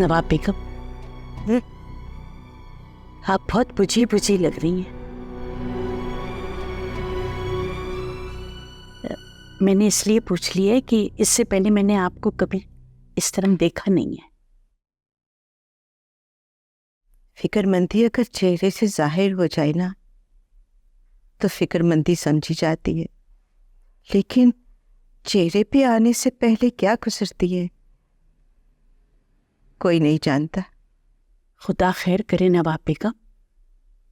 नवाब बेगम, आप बहुत बुझी बुझी लग रही हैं। मैंने इसलिए पूछ लिया है कि इससे पहले मैंने आपको कभी इस तरह देखा नहीं है। फिक्रमंदी अगर चेहरे से जाहिर हो जाए ना तो फिक्रमंदी समझी जाती है, लेकिन चेहरे पे आने से पहले क्या गुजरती है कोई नहीं जानता। खुदा खैर करे नवाब बेगम,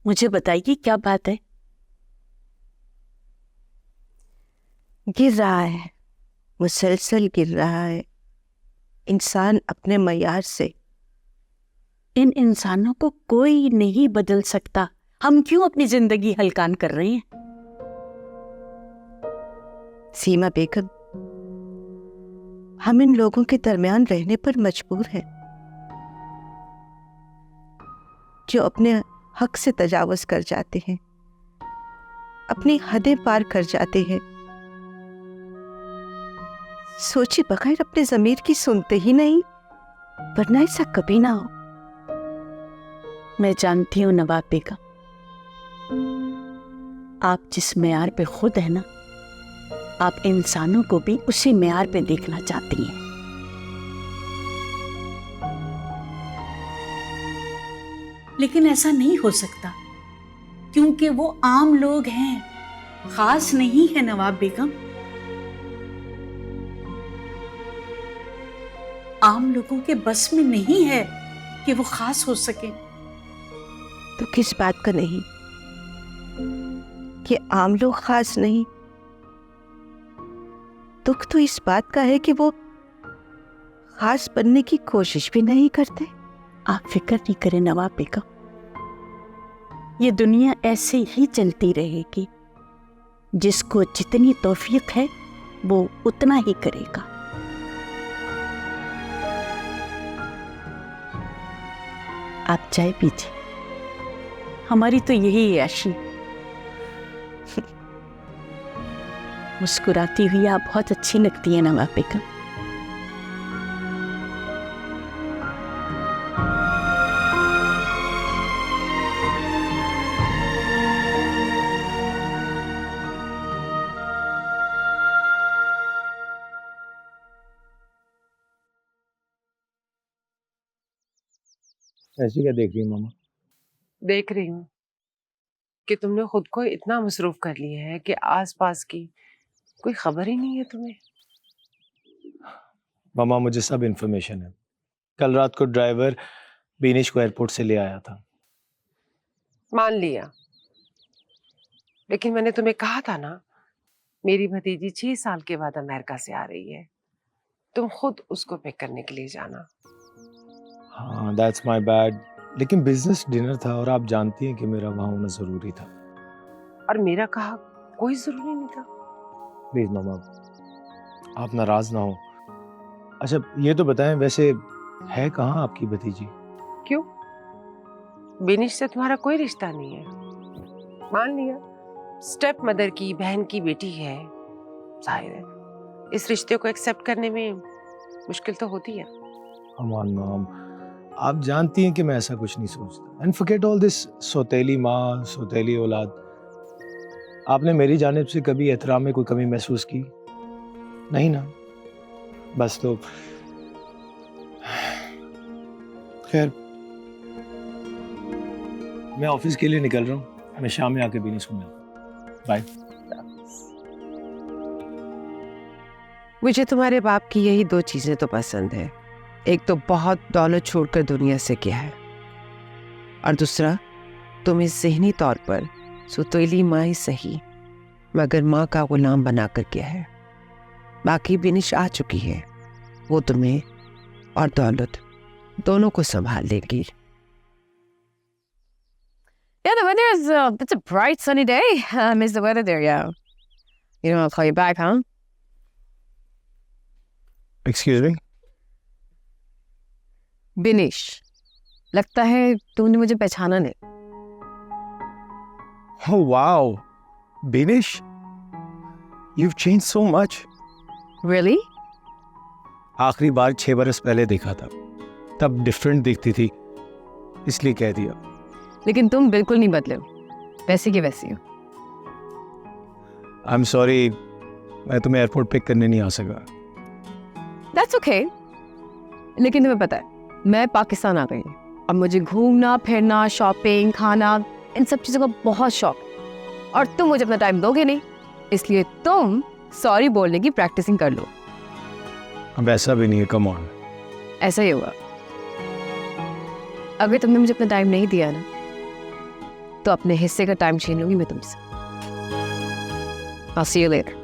मुझे बताइए क्या बात है। गिर रहा है, मुसलसल गिर रहा है इंसान अपने मयार से। इन इंसानों को कोई नहीं बदल सकता, हम क्यों अपनी जिंदगी हलकान कर रहे हैं। सीमा बेगम, हम इन लोगों के दरमियान रहने पर मजबूर हैं जो अपने हक से तजावुज कर जाते हैं, अपनी हदें पार कर जाते हैं, सोचे बगैर अपने ज़मीर की सुनते ही नहीं, वरना ऐसा कभी ना हो। मैं जानती हूँ नवाब बेगम, आप जिस मेयार पे खुद है ना, आप इंसानों को भी उसी मेयार पे देखना चाहती हैं। लेकिन ऐसा नहीं हो सकता क्योंकि वो आम लोग हैं, खास नहीं है नवाब बेगम। आम लोगों के बस में नहीं है कि वो खास हो सके। तो किस बात का नहीं कि आम लोग खास नहीं, दुख तो इस बात का है कि वो खास बनने की कोशिश भी नहीं करते। आप फिक्र नहीं करें नवाब बेगम, ये दुनिया ऐसे ही चलती रहेगी। जिसको जितनी तौफीक है वो उतना ही करेगा। आप चाय पीजिए, हमारी तो यही याशी। मुस्कुराती हुई आप बहुत अच्छी लगती है नवाब बेगम। ऐसी क्या देख रही है मामा? देख रही हूँ कि तुमने खुद को इतना मसरूफ कर लिया है कि आसपास की कोई खबर ही नहीं है तुम्हें। मामा मुझे सब इन्फॉर्मेशन है। कल रात को ड्राइवर बीनिश को एयरपोर्ट से ले आया था। मान लिया, लेकिन मैंने तुम्हें कहा था ना, मेरी भतीजी 6 साल के बाद अमेरिका से आ रही है, तुम खुद उसको पिक करने के लिए जाना। हाँ दैट्स माय बैड, लेकिन बिजनेस डिनर था और आप जानती हैं कि मेरा वहाँ होना जरूरी था। और मेरा कहा कोई जरूरी नहीं था। प्लीज मामा, आप नाराज ना हो। अच्छा ये तो बताएं, वैसे है कहाँ आपकी भतीजी? क्यों, बिनिश से तुम्हारा कोई रिश्ता नहीं है? मान लिया स्टेप मदर की बहन की बेटी है, जाहिर है इस रिश्ते को एक्सेप्ट करने में मुश्किल तो होती है। अमान माम, आप जानती हैं कि मैं ऐसा कुछ नहीं सोचता। एंड फॉरगेट ऑल दिस सौतेली माँ सौतेली औलाद। आपने मेरी जानिब से कभी एहतराम में कोई कमी महसूस की नहीं ना? बस तो खैर, मैं ऑफिस के लिए निकल रहा हूँ, मैं शाम में आके भी नहीं सुनूंगा। बाय। मुझे तुम्हारे बाप की यही 2 चीजें तो पसंद है, एक तो बहुत दौलत छोड़कर दुनिया से गया है, और दूसरा तुम्हें ज़हनी तौर पर सुतोली माँ ही सही मगर माँ का गुलाम बनाकर गया है। बाकी बिनिश आ चुकी है, वो तुम्हें और दौलत दोनों को संभाल लेगी। Yeah, the weather is, it's a bright sunny day. I miss the weather there, yeah. You know, I'll call you back, huh? Excuse me? बिनिश, लगता है तूने मुझे पहचाना नहीं। Oh wow, Binish, you've changed so much. Really? आखिरी बार 6 बरस पहले देखा था, तब डिफरेंट दिखती थी, इसलिए कह दिया। लेकिन तुम बिल्कुल नहीं बदले हो, वैसे की वैसी हो। आई एम सॉरी, मैं तुम्हें एयरपोर्ट पिक करने नहीं आ सका। That's okay. लेकिन तुम्हें पता है, मैं पाकिस्तान आ गई हूँ। अब मुझे घूमना फिरना, शॉपिंग, खाना, इन सब चीज़ों का बहुत शौक है। और तुम मुझे अपना टाइम दोगे नहीं, इसलिए तुम सॉरी बोलने की प्रैक्टिसिंग कर लो। अब ऐसा भी नहीं है, कम ऑन। ऐसा ही होगा। अगर तुमने मुझे अपना टाइम नहीं दिया ना, तो अपने हिस्से का टाइम छीन लूंगी मैं तुमसे। I'll see you later.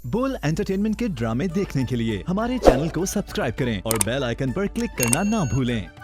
बोल एंटरटेनमेंट के ड्रामे देखने के लिए हमारे चैनल को सब्सक्राइब करें और बेल आइकन पर क्लिक करना ना भूलें।